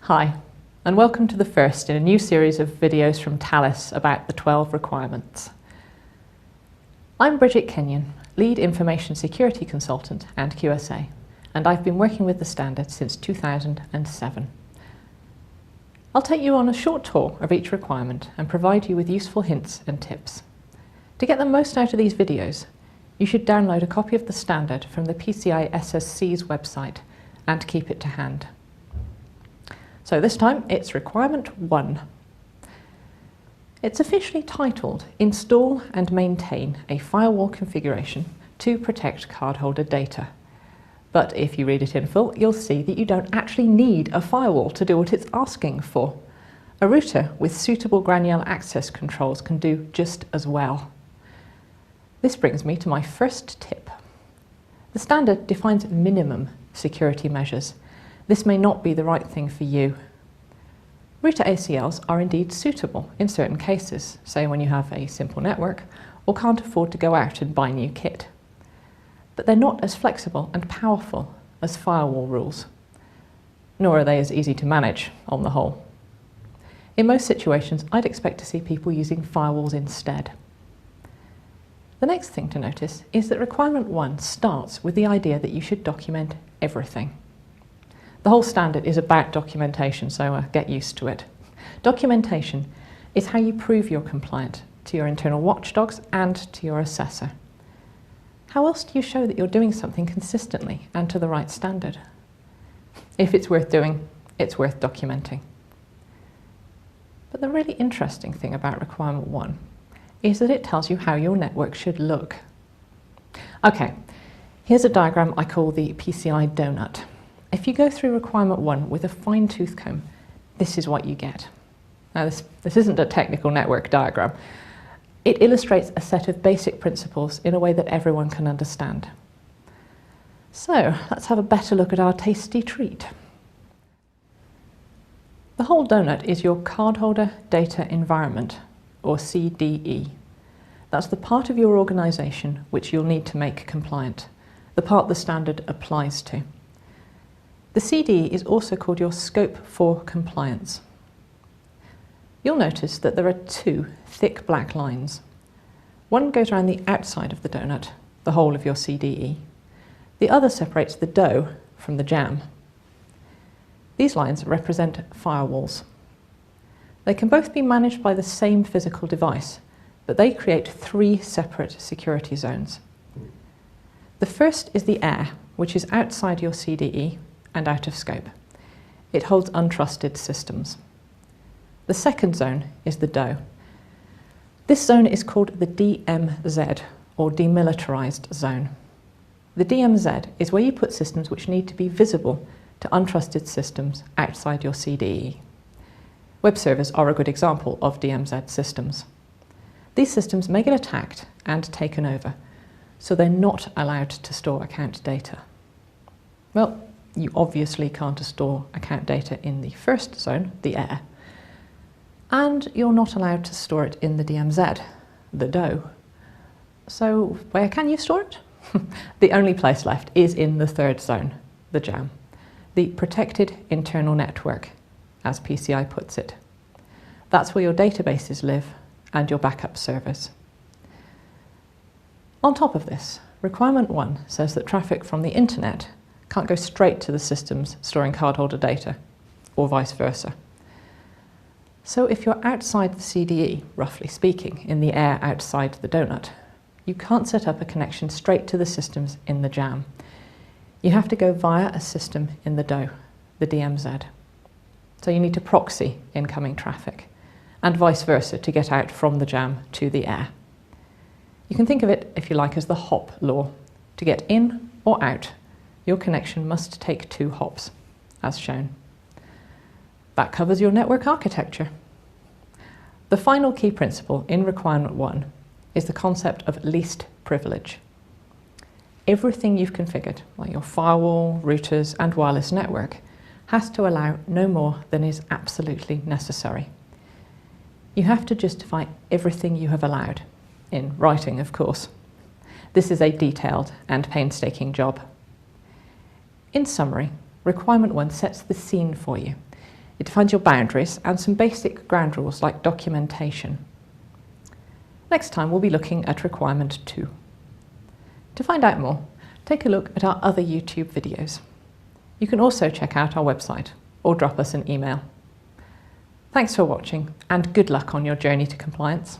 Hi, and welcome to the first in a new series of videos from Thales about the 12 requirements. I'm Bridget Kenyon, Lead Information Security Consultant and QSA, and I've been working with the standard since 2007. I'll take you on a short tour of each requirement and provide you with useful hints and tips. To get the most out of these videos, you should download a copy of the standard from the PCI DSS's website and keep it to hand. So this time it's Requirement 1. It's officially titled Install and Maintain a Firewall Configuration to Protect Cardholder Data. But if you read it in full, you'll see that you don't actually need a firewall to do what it's asking for. A router with suitable granular access controls can do just as well. This brings me to my first tip. The standard defines minimum security measures. This may not be the right thing for you. Router ACLs are indeed suitable in certain cases, say when you have a simple network or can't afford to go out and buy new kit. But they're not as flexible and powerful as firewall rules, nor are they as easy to manage on the whole. In most situations, I'd expect to see people using firewalls instead. The next thing to notice is that Requirement 1 starts with the idea that you should document everything. The whole standard is about documentation, so get used to it. Documentation is how you prove you're compliant to your internal watchdogs and to your assessor. How else do you show that you're doing something consistently and to the right standard? If it's worth doing, it's worth documenting. But the really interesting thing about Requirement 1 is that it tells you how your network should look. Okay, here's a diagram I call the PCI donut. If you go through Requirement 1 with a fine-tooth comb, this is what you get. Now this isn't a technical network diagram. It illustrates a set of basic principles in a way that everyone can understand. So let's have a better look at our tasty treat. The whole donut is your Cardholder Data Environment, or CDE. That's the part of your organisation which you'll need to make compliant, the part the standard applies to. The CDE is also called your scope for compliance. You'll notice that there are two thick black lines. One goes around the outside of the donut, the whole of your CDE. The other separates the dough from the jam. These lines represent firewalls. They can both be managed by the same physical device, but they create three separate security zones. The first is the air, which is outside your CDE and out of scope. It holds untrusted systems. The second zone is the dough. This zone is called the DMZ, or demilitarized zone. The DMZ is where you put systems which need to be visible to untrusted systems outside your CDE. Web servers are a good example of DMZ systems. These systems may get attacked and taken over, so they're not allowed to store account data. Well, you obviously can't store account data in the first zone, the air, and you're not allowed to store it in the DMZ, the dough. So where can you store it? The only place left is in the third zone, the jam, the protected internal network, as PCI puts it. That's where your databases live and your backup servers. On top of this, Requirement 1 says that traffic from the internet can't go straight to the systems storing cardholder data, or vice versa. So if you're outside the CDE, roughly speaking, in the air outside the donut, you can't set up a connection straight to the systems in the jam. You have to go via a system in the dough, the DMZ. So you need to proxy incoming traffic, and vice versa to get out from the jam to the air. You can think of it, if you like, as the hop law. To get in or out, your connection must take 2 hops, as shown. That covers your network architecture. The final key principle in Requirement 1 is the concept of least privilege. Everything you've configured, like your firewall, routers, and wireless network, has to allow no more than is absolutely necessary. You have to justify everything you have allowed, in writing, of course. This is a detailed and painstaking job. In summary, Requirement 1 sets the scene for you. It defines your boundaries and some basic ground rules like documentation. Next time we'll be looking at Requirement 2. To find out more, take a look at our other YouTube videos. You can also check out our website or drop us an email. Thanks for watching and good luck on your journey to compliance.